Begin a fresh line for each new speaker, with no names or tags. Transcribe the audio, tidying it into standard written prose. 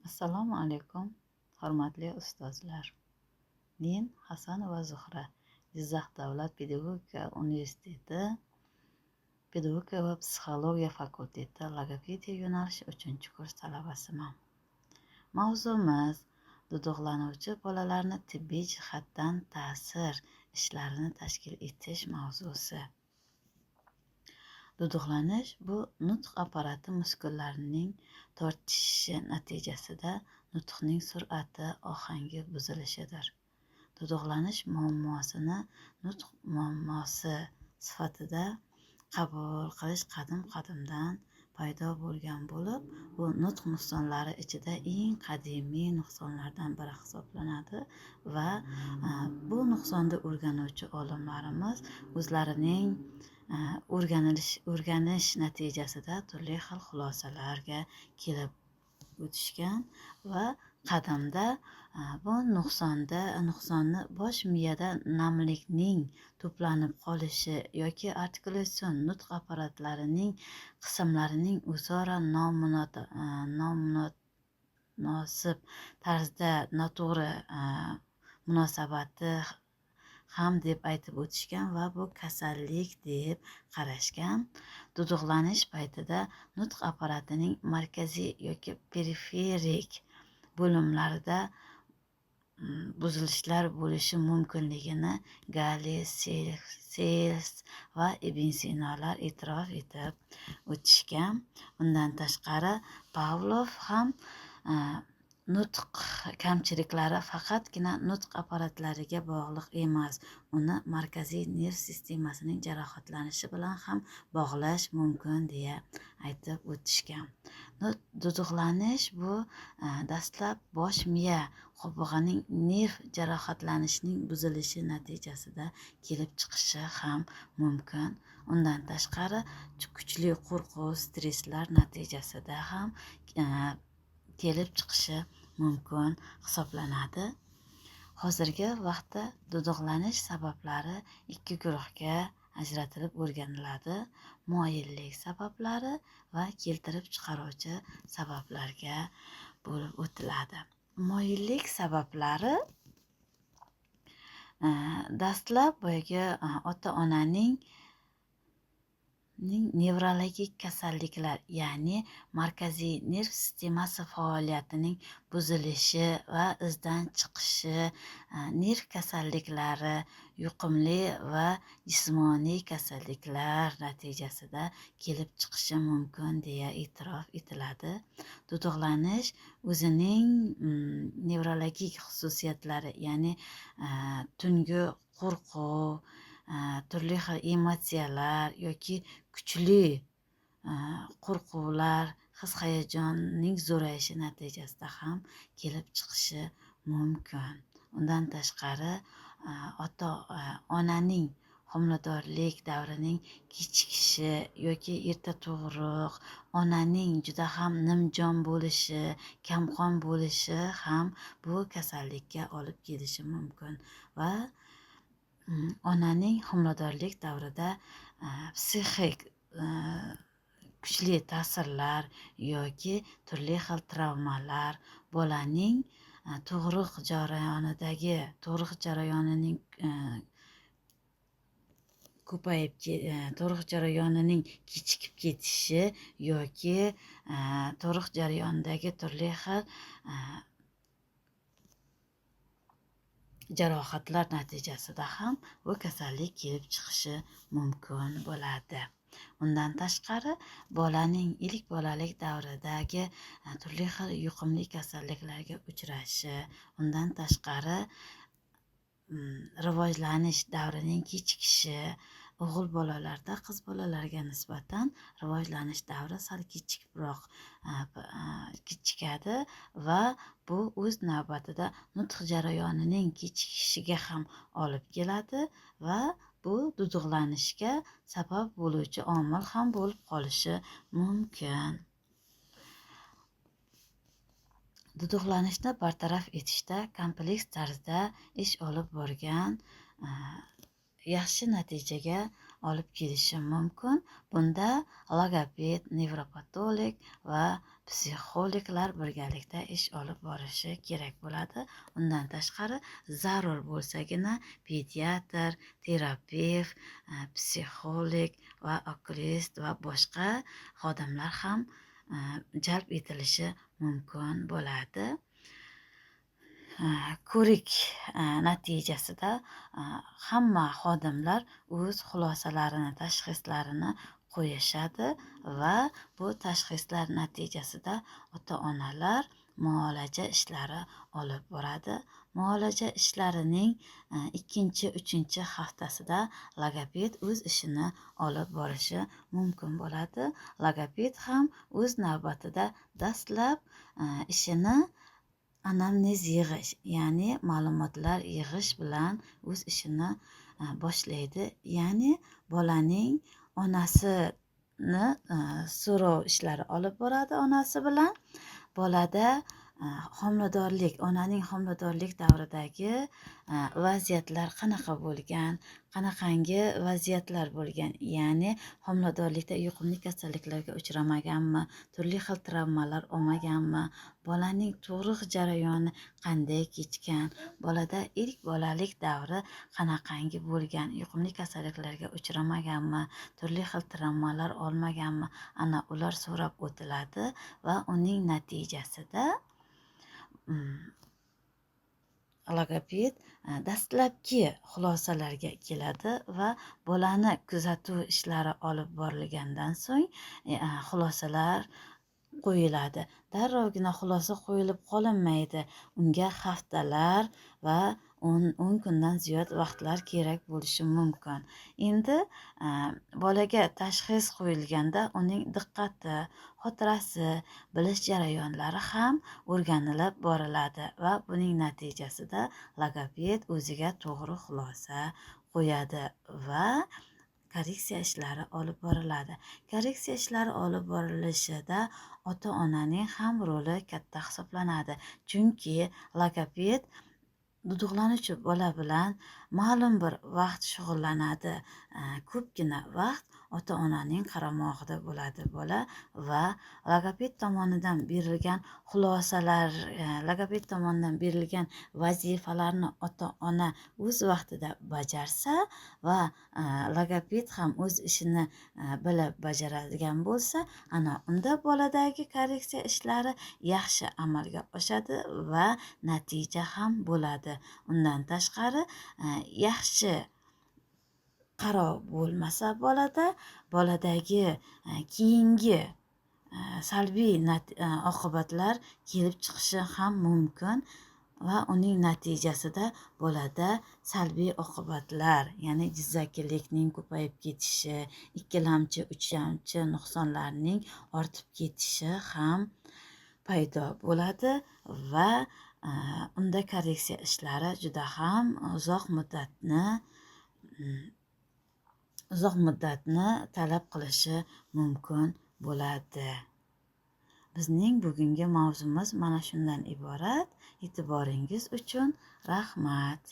Assalomu alaykum, hurmatli ustozlar. Men Hasanova Zuhra, Jizzax davlat pedagogika universiteti pedagogika va psixologiya fakulteti logopediya yo'nalishi 3-kurs talabasiman. Mavzumiz duduqlanuvchi bolalarni tibbiy jihatdan ta'sir ishlarini tashkil etish mavzusi. Duduqlanish bu nutq apparati muskullarining tortishishi natijasida nutqning sur'ati, ohangi buzilishidir. Duduqlanish muammosini nutq muammosi sifatida qabul qilish qadim-qadimdan paydo bo'lgan bo'lib, bu nutq nuqsonlari ichida eng qadimiy nuqsonlardan biri hisoblanadi va bu nuqsonni o'rganuvchi olimlarimiz o'zlarining o'rganish natijasida turli xil xulosalarga kelib o'tishgan va qadimda bu nuqsonni bosh miyada namlikning to'planib qolishi yoki artikulyatsion nutq apparatlarining qismlarining o'zaro nomunosib tarzda noto'g'ri munosabati ham deb aytib o'tishgan va bu kasallik deb qarashgan. Duduqlanish paytida nutq apparatining markaziy yoki periferik bo'limlarida buzilishlar bo'lishi mumkinligini Galli, Seyls va Ibn Sinolar e'tirof etib o'tishgan. Undan tashqari Pavlov ham nutq kamchiliklari faqatgina nutq apparatlariga bog'liq emas, uni markaziy nerv sistemasining jarohatlanishi bilan ham bog'lash mumkin deya aytib o'tishgan. Duduqlanish bu dastlab bosh miya qobig'ining nerv jarohatlanishining buzilishi natijasida kelib chiqishi ham mumkin. Undan tashqari kuchli qo'rquv, stresslar natijasida ham kelib chiqishi mumkin hisoblanadi. Hozirgi vaqtda duduqlanish sabablari 2 guruhga ajratilib o'rganiladi: moyillik sabablari va keltirib chiqaruvchi sabablarga bo'lib o'tiladi. Moyillik sabablari dastlab boyagi ota-onaning nevrologik kasalliklar, ya'ni markaziy nerv sistemasi faoliyatining buzilishi va izdan chiqishi, nerv kasalliklari, yuqumli va jismoniy kasalliklar natijasida kelib chiqishi mumkin deya e'tirof etiladi. Duduqlanish o'zining nevrologik xususiyatlari, ya'ni tungi qo'rquv, turli xil emotsiyalar yoki kuchli qo'rquvlar, his-hayajonning zo'rayishi natijasida ham kelib chiqishi mumkin. Undan tashqari ota-onaning homiladorlik davrining kechikishi yoki erta tug'ruq, onaning juda ham nimjon bo'lishi, kamqon bo'lishi ham bu kasallikka olib kelishi mumkin va onaning homiladorlik davrida psixik kuchli ta'sirlar yoki turli xil travmalar bolaning tug'ruq jarayonining tug'ruq jarayonining kechikib ketishi yoki tug'ruq jarayonidagi turli xil jarohatlar natijasida ham bu kasallik kelib chiqishi mumkin bo'ladi. Undan tashqari bolaning ilk bolalik davridagi turli xil yuqumli kasalliklarga uchrashi, undan tashqari rivojlanish davrining kechikishi, o'g'il bolalarda qiz bolalarga nisbatan rivojlanish davri sal kechikadi va bu o'z navbatida nutq jarayonining kechikishiga ham olib keladi va bu duduqlanishga sabab bo'luvchi omil ham bo'lib qolishi mumkin. Duduqlanishni bartaraf etishda kompleks tarzda ish olib borgan yaxshi natijaga olib kelishi mumkin. Bunda logoped, nevropatolog va psixologlar birgalikda ish olib borishi kerak bo'ladi. Undan tashqari zarur bo'lsagina pediatr, terapevt, psixolog va okulist va boshqa xodimlar ham jalb etilishi mumkin bo'ladi. Ko'rik natijasida hamma xodimlar o'z xulosalarini, tashxislarini qo'yishadi va bu tashxislar natijasida ota-onalar muolaja ishlari olib boradi. Muolaja ishlarining 2-3 haftasida logoped o'z ishini olib borishi mumkin bo'ladi. Logoped ham o'z navbatida dastlab ishini anamnez yig'ish, ya'ni ma'lumotlar yig'ish bilan o'z ishini boshlaydi. Ya'ni bolaning onasini so'rov ishlari olib boradi onasi bilan. Bolada homiladorlik, onaning homiladorlik davridagi vaziyatlar qanaqa bo'lgan, qanaqangi vaziyatlar bo'lgan, ya'ni homiladorlikda yuqumli kasalliklarga uchramaganmi, turli xil travmalar olmaganmi, bolaning tug'ruq jarayoni qanday kechgan, bolada ilk bolalik davri qanaqangi bo'lgan, yuqumli kasalliklarga uchramaganmi, turli xil travmalar olmaganmi, ana ular so'rab o'tiladi va uning natijasida logoped dastlabki xulosalarga keladi va bolani kuzatuv ishlari olib borilgandan so'ng xulosalar qo'yiladi. Darrovgina xulosa qo'yilib qolinmaydi. Unga haftalar va 10 kundan ziyod vaqtlar kerak bo'lishi mumkin. Endi bolaga tashxis qo'yilganda uning diqqati, xotirasi, bilish jarayonlari ham o'rganilib boriladi va buning natijasida logoped o'ziga to'g'ri xulosa qo'yadi va korreksiya ishlari olib boriladi. Korreksiya ishlari olib borilishida ota-onaning ham roli katta hisoblanadi. Chunki logoped duduqlanuvchi bola bilan ma'lum bir vaqt shug'ullanadi. Ko'pgina vaqt ota-onaning qaramog'ida bo'ladi bola va logoped tomonidan berilgan xulosalar, logoped tomonidan berilgan vazifalarni ota-ona o'z vaqtida bajarsa va logoped ham o'z ishini bilib bajaradigan bo'lsa, ana unda boladagi korreksiya ishlari yaxshi amalga oshadi va natija ham bo'ladi. Undan tashqari yaxshi qaror bo'lmasa boladagi keyingi salbiy oqibatlar kelib chiqishi ham mumkin va uning natijasida bolada salbiy oqibatlar, ya'ni jizzakilikning ko'payib ketishi, ikkilamchi, uchlamchi nuqsonlarning ortib ketishi ham paydo bo'ladi va unda korreksiya ishlari juda ham uzoq muddatni talab qilishi mumkin bo'ladi. Bizning bugungi mavzumiz mana shundan iborat. E'tiboringiz uchun rahmat.